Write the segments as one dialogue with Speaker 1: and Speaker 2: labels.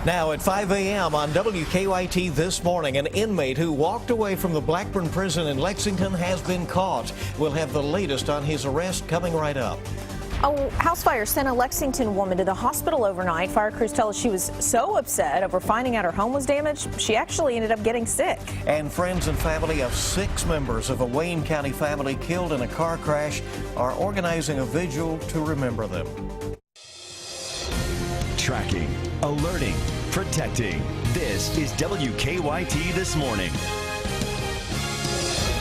Speaker 1: Now at 5 a.m. on WKYT this morning, an inmate who walked away from the Blackburn prison in Lexington has been caught. We'll have the latest on his arrest coming right up.
Speaker 2: A house fire sent a Lexington woman to the hospital overnight. Fire crews tell us she was so upset over finding out her home was damaged, she actually ended up getting sick.
Speaker 1: And friends and family of 6 members of a Wayne County family killed in a car crash are organizing a vigil to remember them.
Speaker 3: Tracking, alerting, protecting. This is WKYT This Morning.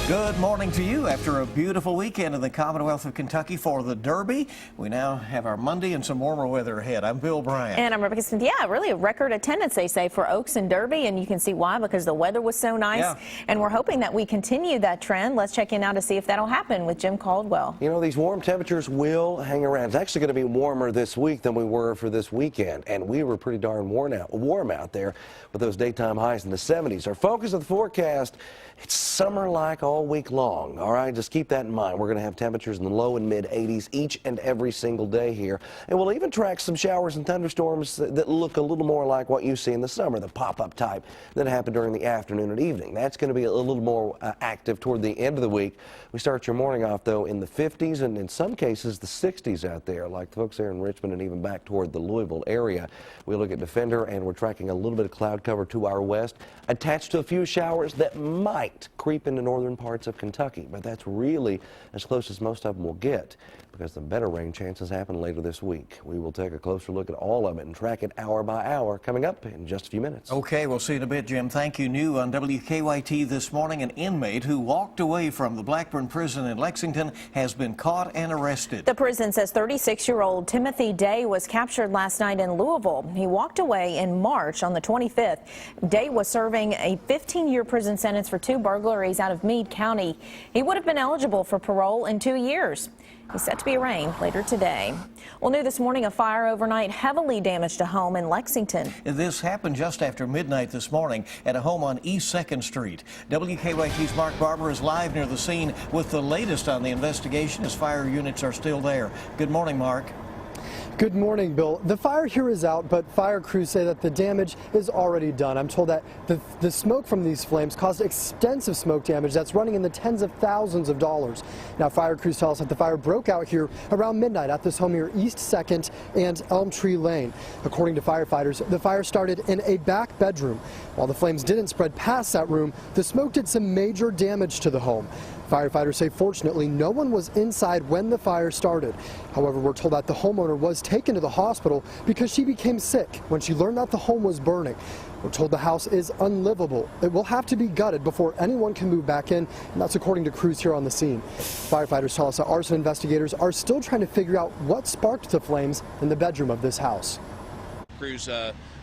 Speaker 1: Good morning to you. After a beautiful weekend in the Commonwealth of Kentucky for the Derby, we now have our Monday and some warmer weather ahead. I'm Bill Bryant.
Speaker 2: And I'm Rebecca Smith. Yeah, really a record attendance, they say, for Oaks and Derby, and you can see why, because the weather was so nice.
Speaker 1: Yeah.
Speaker 2: And we're hoping that we continue that trend. Let's check in now to see if that'll happen with Jim Caldwell.
Speaker 4: You know, these warm temperatures will hang around. It's actually going to be warmer this week than we were for this weekend, and we were pretty darn warm out there with those daytime highs in the 70s. Our focus of the forecast, it's summer-like all week long, all right? Just keep that in mind. We're going to have temperatures in the low and mid-80s each and every single day here. And we'll even track some showers and thunderstorms that look a little more like what you see in the summer, the pop-up type that happen during the afternoon and evening. That's going to be a little more active toward the end of the week. We start your morning off, though, in the 50s and in some cases the 60s out there, like the folks there in Richmond and even back toward the Louisville area. We look at Defender, and we're tracking a little bit of cloud cover to our west, attached to a few showers that might creep into northern parts of Kentucky, but that's really as close as most of them will get, because the better rain chances happen later this week. We will take a closer look at all of it and track it hour by hour coming up in just a few minutes.
Speaker 1: Okay, we'll see you in a bit, Jim. Thank you. New on WKYT this morning, an inmate who walked away from the Blackburn prison in Lexington has been caught and arrested.
Speaker 2: The prison says 36-year-old Timothy Day was captured last night in Louisville. He walked away in March on the 25th. Day was serving a 15-year prison sentence for 2 burglaries out of Meade County. He would have been eligible for parole in 2 years. He's set to be arraigned later today. Well, new this morning, a fire overnight heavily damaged a home in Lexington.
Speaker 1: This happened just after midnight this morning at a home on East 2nd Street. WKYT's Mark Barber is live near the scene with the latest on the investigation as fire units are still there. Good morning, Mark.
Speaker 5: Good morning, Bill. The fire here is out, but fire crews say that the damage is already done. I'm told that the smoke from these flames caused extensive smoke damage that's running in the tens of thousands of dollars. Now, fire crews tell us that the fire broke out here around midnight at this home here, East 2nd and Elm Tree Lane. According to firefighters, the fire started in a back bedroom. While the flames didn't spread past that room, the smoke did some major damage to the home. Firefighters say fortunately no one was inside when the fire started. However, we're told that the homeowner was taken to the hospital because she became sick when she learned that the home was burning. We're told the house is unlivable. It will have to be gutted before anyone can move back in, and that's according to crews here on the scene. Firefighters tell us that arson investigators are still trying to figure out what sparked the flames in the bedroom of this house.
Speaker 6: Crews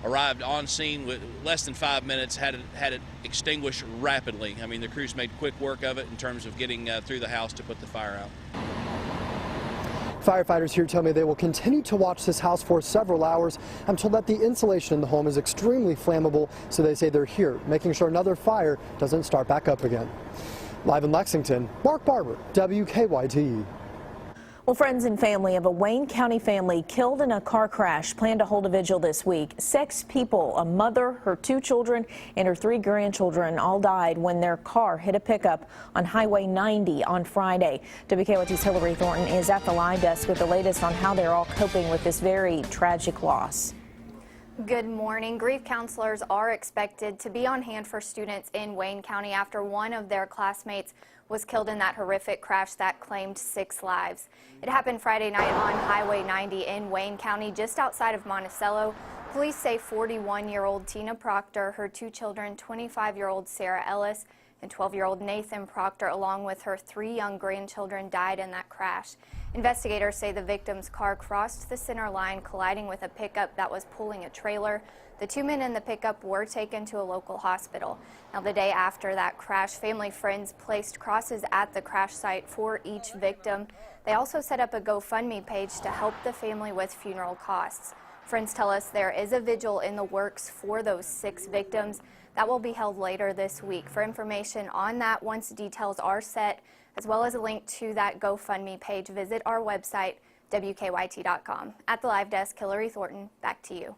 Speaker 6: arrived on scene with less than 5 minutes, had it extinguished rapidly. I mean, the crews made quick work of it in terms of getting through the house to put the fire out.
Speaker 5: Firefighters here tell me they will continue to watch this house for several hours. I'm told that the insulation in the home is extremely flammable, so they say they're here, making sure another fire doesn't start back up again. Live in Lexington, Mark Barber, WKYT.
Speaker 2: Well, friends and family of a Wayne County family killed in a car crash plan to hold a vigil this week. 6 people, a mother, her 2 children, and her 3 grandchildren all died when their car hit a pickup on Highway 90 on Friday. WKYT's Hillary Thornton is at the live desk with the latest on how they're all coping with this very tragic loss.
Speaker 7: Good morning. Grief counselors are expected to be on hand for students in Wayne County after one of their classmates was killed in that horrific crash that claimed 6 lives. It happened Friday night on Highway 90 in Wayne County, just outside of Monticello. Police say 41-year-old Tina Proctor, her 2 children, 25-year-old Sarah Ellis, and 12-year-old Nathan Proctor, along with her 3 young grandchildren, died in that crash. Investigators say the victim's car crossed the center line, colliding with a pickup that was pulling a trailer. The 2 men in the pickup were taken to a local hospital. Now, the day after that crash, family friends placed crosses at the crash site for each victim. They also set up a GoFundMe page to help the family with funeral costs. Friends tell us there is a vigil in the works for those 6 victims that will be held later this week. For information on that, once details are set, as well as a link to that GoFundMe page, visit our website, WKYT.com. At the live desk, Hillary Thornton, back to you.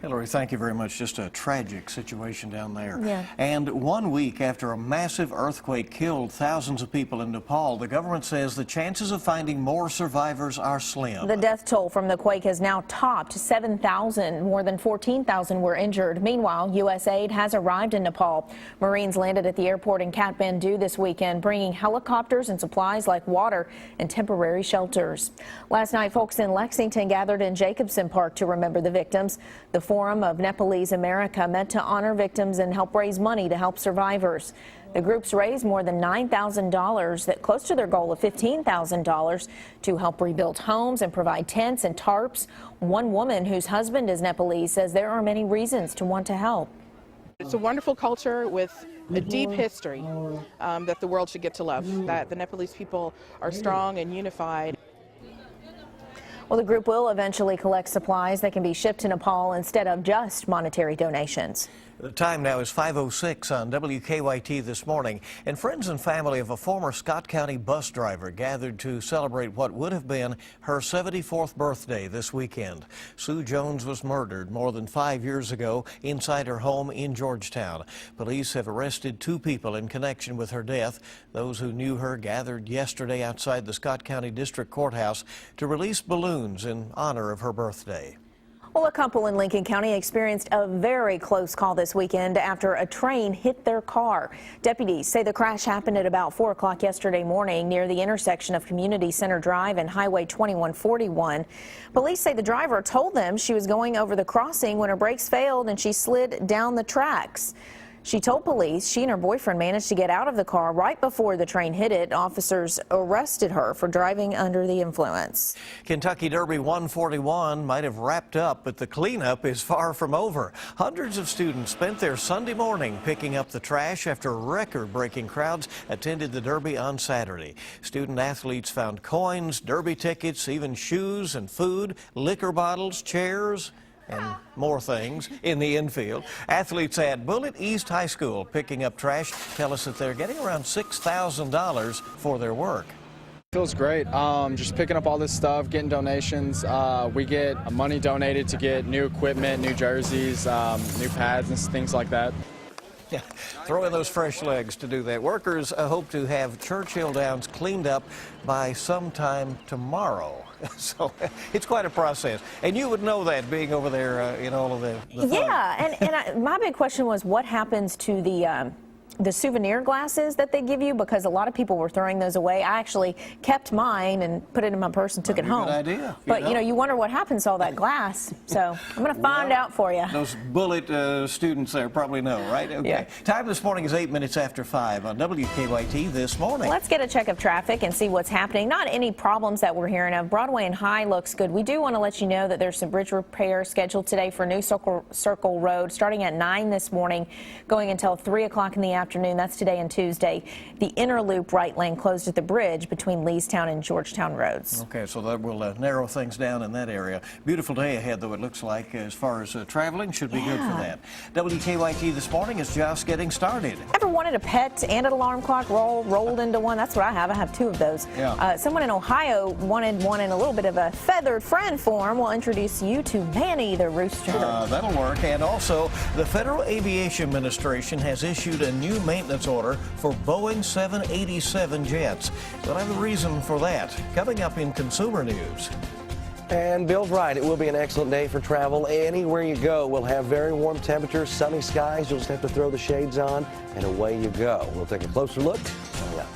Speaker 1: Hillary, thank you very much. Just a tragic situation down there.
Speaker 2: Yeah.
Speaker 1: And 1 week after a massive earthquake killed thousands of people in Nepal, the government says the chances of finding more survivors are slim.
Speaker 2: The death toll from the quake has now topped 7,000. More than 14,000 were injured. Meanwhile, U.S. aid has arrived in Nepal. Marines landed at the airport in Kathmandu this weekend, bringing helicopters and supplies like water and temporary shelters. Last night, folks in Lexington gathered in Jacobson Park to remember the victims. The Forum of Nepalese America met to honor victims and help raise money to help survivors. The groups raised more than $9,000, that close to their goal of $15,000, to help rebuild homes and provide tents and tarps. One woman whose husband is Nepalese says there are many reasons to want to help.
Speaker 8: It's a wonderful culture with a deep history that the world should get to love, that the Nepalese people are strong and unified.
Speaker 2: Well, the group will eventually collect supplies that can be shipped to Nepal instead of just monetary donations.
Speaker 1: The time now is 5:06 on WKYT this morning, and friends and family of a former Scott County bus driver gathered to celebrate what would have been her 74th birthday this weekend. Sue Jones was murdered more than 5 years ago inside her home in Georgetown. Police have arrested 2 people in connection with her death. Those who knew her gathered yesterday outside the Scott County District Courthouse to release balloons in honor of her birthday.
Speaker 2: Well, a couple in Lincoln County experienced a very close call this weekend after a train hit their car. Deputies say the crash happened at about 4 o'clock yesterday morning near the intersection of Community Center Drive and Highway 2141. Police say the driver told them she was going over the crossing when her brakes failed and she slid down the tracks. She told police she and her boyfriend managed to get out of the car right before the train hit it. Officers arrested her for driving under the influence.
Speaker 1: Kentucky Derby 141 might have wrapped up, but the cleanup is far from over. Hundreds of students spent their Sunday morning picking up the trash after record-breaking crowds attended the Derby on Saturday. Student athletes found coins, Derby tickets, even shoes and food, liquor bottles, chairs, and more things in the infield. Athletes at Bullitt East High School picking up trash tell us that they're getting around $6,000 for their work.
Speaker 9: Feels great. Just picking up all this stuff, getting donations. We get money donated to get new equipment, new jerseys, new pads and things like that.
Speaker 1: Yeah, throw in those fresh legs to do that. Workers hope to have Churchill Downs cleaned up by sometime tomorrow. So it's quite a process. And you would know that being over there in all of the fun.
Speaker 2: Yeah, my big question was what happens to the souvenir glasses that they give you, because a lot of people were throwing those away. I actually kept mine and put it in my purse and took it home.
Speaker 1: Good idea.
Speaker 2: But you know, you wonder what happens to all that glass. So I'm going to find out for you.
Speaker 1: Those Bullitt students there probably know, right? Okay.
Speaker 2: Yeah.
Speaker 1: Time this morning is 8 minutes after 5 on WKYT This Morning.
Speaker 2: Let's get a check of traffic and see what's happening. Not any problems that we're hearing of. Broadway and High looks good. We do want to let you know that there's some bridge repair scheduled today for New Circle Road, starting at 9 this morning, going until 3 o'clock in the afternoon. That's today and Tuesday. The inner loop right lane closed at the bridge between Leestown and Georgetown roads.
Speaker 1: Okay, so that will narrow things down in that area. Beautiful day ahead, though, it looks like, as far as traveling. Should be good for that. WKYT This Morning is just getting started.
Speaker 2: Ever wanted a pet and an alarm clock rolled into one? That's what I have. I have 2 of those.
Speaker 1: Yeah.
Speaker 2: Someone in Ohio wanted one in a little bit of a feathered friend form. We'll introduce you to Manny the rooster.
Speaker 1: That'll work. And also, the Federal Aviation Administration has issued a new maintenance order for Boeing 787 jets. We'll have a reason for that coming up in Consumer News.
Speaker 4: And Bill's right. It will be an excellent day for travel. Anywhere you go, we'll have very warm temperatures, sunny skies. You'll just have to throw the shades on, and away you go. We'll take a closer look coming up.